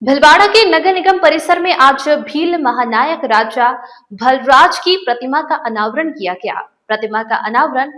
भीलवाड़ा के नगर निगम परिसर में आज भील महानायक राजा भलराज की प्रतिमा का अनावरण किया गया। प्रतिमा का अनावरण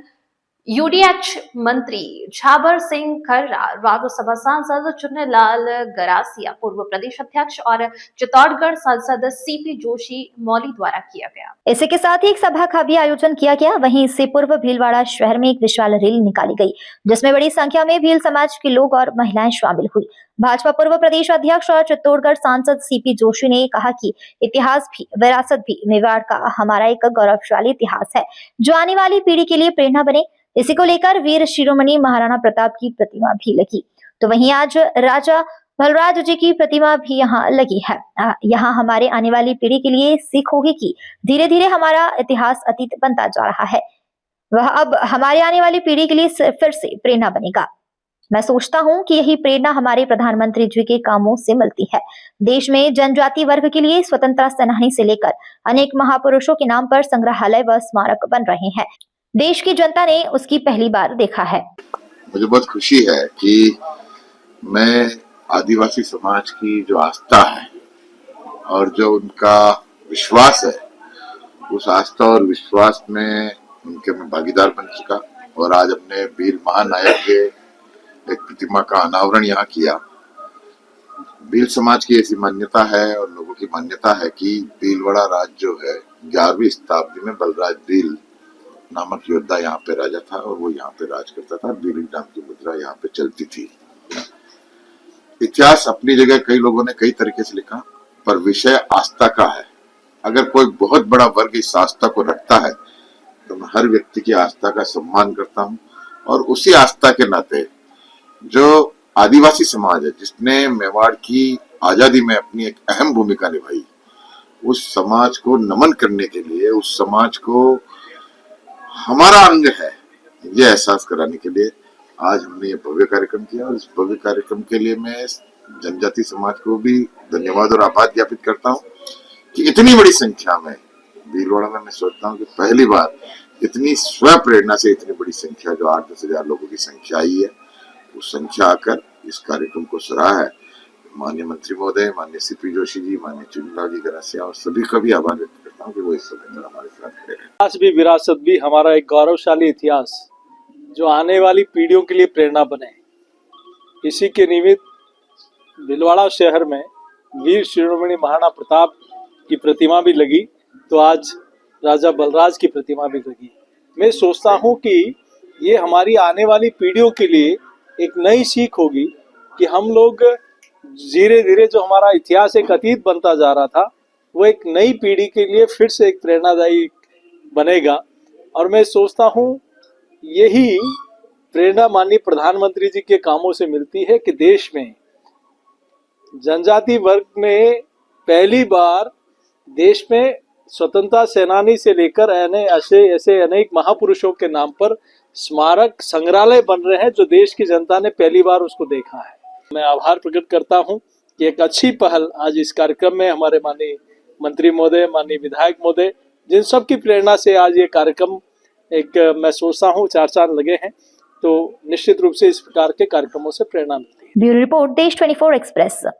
यूडीएच मंत्री झाबर सिंह खर्रा, राज्यसभा सांसद चुन्नीलाल गरासिया, पूर्व प्रदेश अध्यक्ष और चित्तौड़गढ़ सांसद सीपी जोशी मौली द्वारा किया गया। इसी के साथ ही एक सभा का भी आयोजन किया गया। वहीं इससे पूर्व भीलवाड़ा शहर में एक विशाल रैली निकाली गई, जिसमें बड़ी संख्या में भील समाज के लोग और महिलाएं शामिल हुई। भाजपा पूर्व प्रदेश अध्यक्ष और चित्तौड़गढ़ सांसद सीपी जोशी ने कहा कि इतिहास भी, विरासत भी मेवाड़ का हमारा एक गौरवशाली इतिहास है, जो आने वाली पीढ़ी के लिए प्रेरणा बने। इसी को लेकर वीर शिरोमणि महाराणा प्रताप की प्रतिमा भी लगी। तो वहीं आज राजा भलराज जी की प्रतिमा भी यहाँ लगी है। यहाँ हमारे आने वाली पीढ़ी के लिए सीख होगी कि धीरे धीरे हमारा इतिहास अतीत बनता जा रहा है, वह अब हमारे आने वाली पीढ़ी के लिए फिर से प्रेरणा बनेगा। मैं सोचता हूँ कि यही प्रेरणा हमारे प्रधानमंत्री जी के कामों से मिलती है। देश में जनजाति वर्ग के लिए स्वतंत्रता सेनानी से लेकर अनेक महापुरुषों के नाम पर संग्रहालय व स्मारक बन रहे हैं। देश की जनता ने उसकी पहली बार देखा है। मुझे बहुत खुशी है कि मैं आदिवासी समाज की जो आस्था है और जो उनका विश्वास है, उस आस्था और विश्वास में उनके मैं भागीदार बन चुका और आज अपने वीर महानायक के एक प्रतिमा का अनावरण यहाँ किया। भील समाज की ऐसी मान्यता है और लोगों की मान्यता है कि भीलवाड़ा राज जो है 11वीं शताब्दी में बलराज भील नामक योद्धा यहाँ पे राजा था और वो यहाँ पे राज करता था। भील नाम की मुद्रा यहाँ पे चलती थी। इतिहास अपनी जगह कई लोगों ने कई तरीके से लिखा, पर विषय आस्था का है। अगर कोई बहुत बड़ा वर्ग इस आस्था को रखता है तो मैं हर व्यक्ति की आस्था का सम्मान करता हूँ और उसी आस्था के नाते जो आदिवासी समाज है, जिसने मेवाड़ की आजादी में अपनी एक अहम भूमिका निभाई, उस समाज को नमन करने के लिए, उस समाज को हमारा अंग है ये एहसास कराने के लिए आज हमने ये भव्य कार्यक्रम किया। और इस भव्य कार्यक्रम के लिए मैं जनजाति समाज को भी धन्यवाद और आभार ज्ञापित करता हूँ कि इतनी बड़ी संख्या में भीलवाड़ा में मैं सोचता हूँ कि पहली बार इतनी स्व प्रेरणा से इतनी बड़ी संख्या जो 8-10 हजार लोगों की संख्या आई है, उस संख्या आकर इस कार्यक्रम को सराहा है। माननीय मंत्री महोदय, माननीय सीपी जोशी जी, माननीय चुन्नीलाल जी गरासिया और सभी का भी आभार व्यक्त करता हूँ कि वो इस समय तक हमारे साथ खड़े हैं। इतिहास भी, विरासत भी हमारा एक गौरवशाली इतिहास जो आने वाली पीढ़ियों के लिए प्रेरणा बने। इसी के निमित्त भीलवाड़ा शहर में वीर शिरोमणि महाराणा प्रताप की प्रतिमा भी लगी, तो आज राजा बलराज की प्रतिमा भी लगी। मैं सोचता हूँ कि ये हमारी आने वाली पीढ़ियों के लिए एक नई सीख होगी कि हम लोग धीरे धीरे जो हमारा इतिहास एक अतीत बनता जा रहा था, वो एक नई पीढ़ी के लिए फिर से एक प्रेरणादायी बनेगा। और मैं सोचता हूँ यही प्रेरणा माननीय प्रधानमंत्री जी के कामों से मिलती है कि देश में जनजाति वर्ग में पहली बार देश में स्वतंत्रता सेनानी से लेकर ऐसे अनेक महापुरुषों के नाम पर स्मारक संग्रहालय बन रहे हैं, जो देश की जनता ने पहली बार उसको देखा है। मैं आभार प्रकट करता हूं कि एक अच्छी पहल आज इस कार्यक्रम में हमारे माननीय मंत्री महोदय, माननीय विधायक महोदय, जिन सब की प्रेरणा से आज ये कार्यक्रम एक मैं सोचता हूँ 4 चांद लगे हैं, तो निश्चित रूप से इस प्रकार के कार्यक्रमों से प्रेरणा मिलती है। ब्यूरो रिपोर्ट, देश 24 एक्सप्रेस।